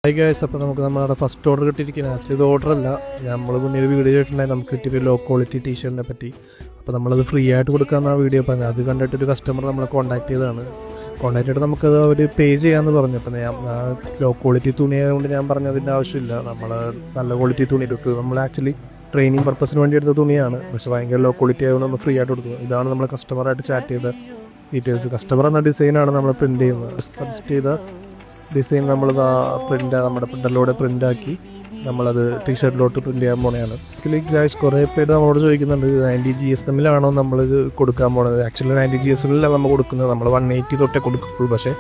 Hi guys, അപ്പോൾ നമുക്ക് നമ്മുടെ ഫസ്റ്റ് ഓർഡർ കിട്ടിയിരിക്കുന്നത് ആക്ച്വലി ഇത് ഓർഡറല്ല. നമ്മൾ മുന്നേ ഒരു വീഡിയോ ചെയ്തിട്ടുണ്ടായി നമുക്ക് കിട്ടിയൊരു ലോ ക്വാളിറ്റി ടീഷർട്ടിനെ പറ്റി. അപ്പോൾ നമ്മളത് ഫ്രീ ആയിട്ട് കൊടുക്കാമെന്ന് ആ വീഡിയോ പറഞ്ഞത്. അത് കണ്ടിട്ടൊരു കസ്റ്റമർ നമ്മളെ കോൺടാക്ട് ചെയ്തതാണ്. കോൺടാക്ട് ചെയ്തിട്ട് നമുക്കത് അവർ പേ ചെയ്യാമെന്ന് പറഞ്ഞു. അപ്പോൾ ഞാൻ ലോ ക്വാളിറ്റി തുണി ആയതുകൊണ്ട് ഞാൻ പറഞ്ഞതിൻ്റെ ആവശ്യമില്ല. നമ്മൾ നല്ല ക്വാളിറ്റി തുണി എടുക്കുക. നമ്മൾ ആക്ച്വലി ട്രെയിനിങ് പർപ്പസിന് വേണ്ടി എടുത്ത തുണിയാണ്, പക്ഷേ ഭയങ്കര ലോ ക്വാളിറ്റി ആയതുകൊണ്ട് നമ്മൾ ഫ്രീ ആയിട്ട് കൊടുക്കുക. ഇതാണ് നമ്മൾ കസ്റ്റമറായിട്ട് ചാറ്റ് ചെയ്ത ഡീറ്റെയിൽസ്. കസ്റ്റമർ എന്ന ഡിസൈനാണ് നമ്മൾ പ്രിൻറ്റ് ചെയ്യുന്നത്. സജസ്റ്റ് ചെയ്ത ഡിസൈൻ നമ്മളിത് നമ്മുടെ പ്രിൻ്ററിലൂടെ പ്രിൻ്റാക്കി നമ്മളത് ടീഷർട്ടിലോട്ട് പ്രിൻ്റ് ചെയ്യാൻ പോണെയാണ്. ആക്ച്വലി ഗൈസ് കുറേ പേര് നമ്മളോട് ചോദിക്കുന്നുണ്ട് 90 GSM-ലാണോ നമ്മളിത് കൊടുക്കാൻ പോണത്. ആക്ച്വലി 90 GSM-ലാണ് നമ്മൾ കൊടുക്കുന്നത്. നമ്മൾ 180 തൊട്ടേ കൊടുക്കുള്ളൂ. പക്ഷേ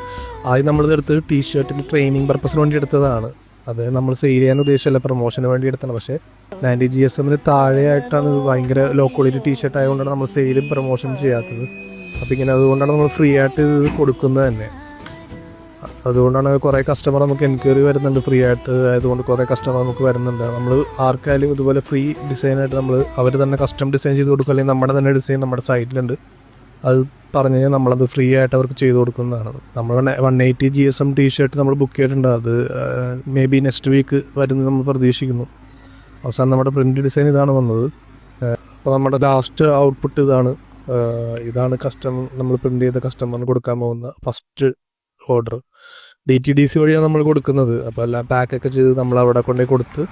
ആദ്യം നമ്മളിത് എടുത്ത് ടീഷർട്ടിൻ്റെ ട്രെയിനിങ് പർപ്പസിന് വേണ്ടി എടുത്തതാണ്. അത് നമ്മൾ സെയിൽ ചെയ്യാൻ ഉദ്ദേശിച്ചല്ല, പ്രൊമോഷന് വേണ്ടി എടുത്തതാണ്. പക്ഷേ 90 GSM-ന് താഴെയായിട്ടാണ് ഭയങ്കര ലോ ക്വാളിറ്റി ടീഷർട്ട് ആയതുകൊണ്ടാണ് നമ്മൾ സെയിലും പ്രൊമോഷനും ചെയ്യാത്തത്. അപ്പോൾ ഇങ്ങനെ അതുകൊണ്ടാണ് നമ്മൾ ഫ്രീ ആയിട്ട് ഇത് കൊടുക്കുന്നത് തന്നെ. അതുകൊണ്ടാണ് കുറേ കസ്റ്റമർ നമുക്ക് എൻക്വയറി വരുന്നുണ്ട്. ഫ്രീ ആയിട്ട് ആയതുകൊണ്ട് കുറേ കസ്റ്റമർ നമുക്ക് വരുന്നുണ്ട്. നമ്മൾ ആർക്കായാലും ഇതുപോലെ ഫ്രീ ഡിസൈനായിട്ട് നമ്മൾ അവർ തന്നെ കസ്റ്റം ഡിസൈൻ ചെയ്ത് കൊടുക്കും, അല്ലെങ്കിൽ നമ്മുടെ തന്നെ ഡിസൈൻ നമ്മുടെ സൈറ്റിലുണ്ട്. അത് പറഞ്ഞു കഴിഞ്ഞാൽ നമ്മളത് ഫ്രീ ആയിട്ട് അവർക്ക് ചെയ്ത് കൊടുക്കുന്നതാണ്. നമ്മൾ 180 GSM ടീഷർട്ട് നമ്മൾ ബുക്ക് ചെയ്തിട്ടുണ്ട്. അത് മേ ബി നെക്സ്റ്റ് വീക്ക് വരുന്നത് നമ്മൾ പ്രതീക്ഷിക്കുന്നു. അവസാനം നമ്മുടെ പ്രിൻ്റ് ഡിസൈൻ ഇതാണ് വന്നത്. അപ്പോൾ നമ്മുടെ ലാസ്റ്റ് ഔട്ട്പുട്ട് ഇതാണ് നമ്മൾ പ്രിൻ്റ് ചെയ്ത കസ്റ്റമറിന് കൊടുക്കാൻ പോകുന്ന ഫസ്റ്റ് ഓർഡർ. DTDC വഴിയാണ് നമ്മൾ കൊടുക്കുന്നത്. അപ്പോൾ എല്ലാം പാക്കൊക്കെ ചെയ്ത് നമ്മൾ അവിടെ കൊണ്ടുപോയി കൊടുത്ത്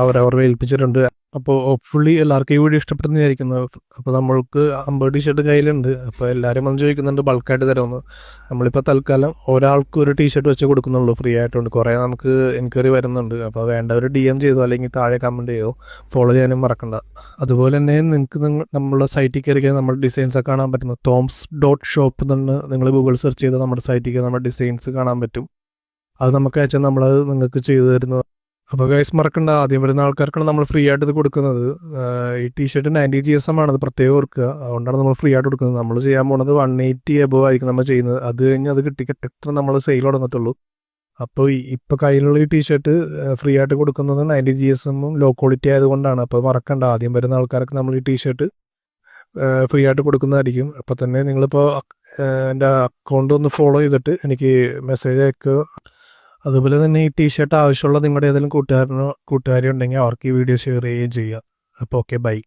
അവരവരെ ഏൽപ്പിച്ചിട്ടുണ്ട്. അപ്പോൾ ഹോപ്പ്ഫുള്ളി എല്ലാവർക്കും ഈ വീഡിയോ ഇഷ്ടപ്പെടുന്ന വിചാരിക്കുന്നു. അപ്പോൾ നമ്മൾക്ക് 50 ടീഷർട്ട് കയ്യിലുണ്ട്. അപ്പോൾ എല്ലാവരും വന്ന് ചോദിക്കുന്നുണ്ട് ബൾക്കായിട്ട് തരുമെന്ന്. നമ്മളിപ്പോൾ തൽക്കാലം ഒരാൾക്ക് ഒരു ടീഷർട്ട് വെച്ച് കൊടുക്കുന്നുള്ളൂ ഫ്രീ ആയിട്ടുണ്ട്. കുറേ നമുക്ക് എൻക്വയറി വരുന്നുണ്ട്. അപ്പോൾ വേണ്ടവർ DM ചെയ്തോ അല്ലെങ്കിൽ താഴെ കമൻറ്റ് ചെയ്തോ, ഫോളോ ചെയ്യാനും മറക്കണ്ട. അതുപോലെ തന്നെ നിങ്ങൾക്ക് നമ്മുടെ സൈറ്റിൽ കയറിയാൽ നമ്മുടെ ഡിസൈൻസൊക്കെ കാണാൻ പറ്റുന്നു. thoms.shop എന്ന് നിങ്ങൾ ഗൂഗിൾ സെർച്ച് ചെയ്താൽ നമ്മുടെ സൈറ്റിൽ നമ്മുടെ ഡിസൈൻസ് കാണാൻ പറ്റും. അത് നമുക്ക് അയച്ചാൽ നമ്മളത് നിങ്ങൾക്ക് ചെയ്തു തരുന്നത്. അപ്പോൾ ഗൈസ് മറക്കണ്ട, ആദ്യം വരുന്ന ആൾക്കാർക്കാണ് നമ്മൾ ഫ്രീ ആയിട്ട് ഇത് കൊടുക്കുന്നത്. ഈ ടീഷർട്ട് 90 GSM ആണ്, അത് പ്രത്യേകം ഓർക്കുക. അതുകൊണ്ടാണ് നമ്മൾ ഫ്രീ ആയിട്ട് കൊടുക്കുന്നത്. നമ്മൾ ചെയ്യാൻ പോകുന്നത് 180 എബോവ് ആയിരിക്കും നമ്മൾ ചെയ്യുന്നത്. അത് കഴിഞ്ഞ് അത് എത്ര നമ്മൾ സെയിൽ തുടങ്ങത്തുള്ളൂ. അപ്പോൾ ഇപ്പോൾ കയ്യിലുള്ള ഈ ടീഷർട്ട് ഫ്രീ ആയിട്ട് കൊടുക്കുന്നത് 90 GSM-ഉം ലോ ക്വാളിറ്റി ആയതുകൊണ്ടാണ്. അപ്പോൾ മറക്കണ്ട, ആദ്യം വരുന്ന ആൾക്കാർക്ക് നമ്മൾ ഈ ടീഷർട്ട് ഫ്രീ ആയിട്ട് കൊടുക്കുന്നതായിരിക്കും. അപ്പോൾ തന്നെ നിങ്ങളിപ്പോൾ എൻ്റെ അക്കൗണ്ട് ഒന്ന് ഫോളോ ചെയ്തിട്ട് എനിക്ക് മെസ്സേജ് അയക്കുക. അതുപോലെ തന്നെ ഈ ടീഷർട്ട് ആവശ്യമുള്ള നിങ്ങളുടെ ഏതെങ്കിലും കൂട്ടുകാരി ഉണ്ടെങ്കിൽ അവർക്ക് ഈ വീഡിയോ ഷെയർ ചെയ്യുകയും ചെയ്യുക. അപ്പോൾ ഓക്കെ, ബൈ.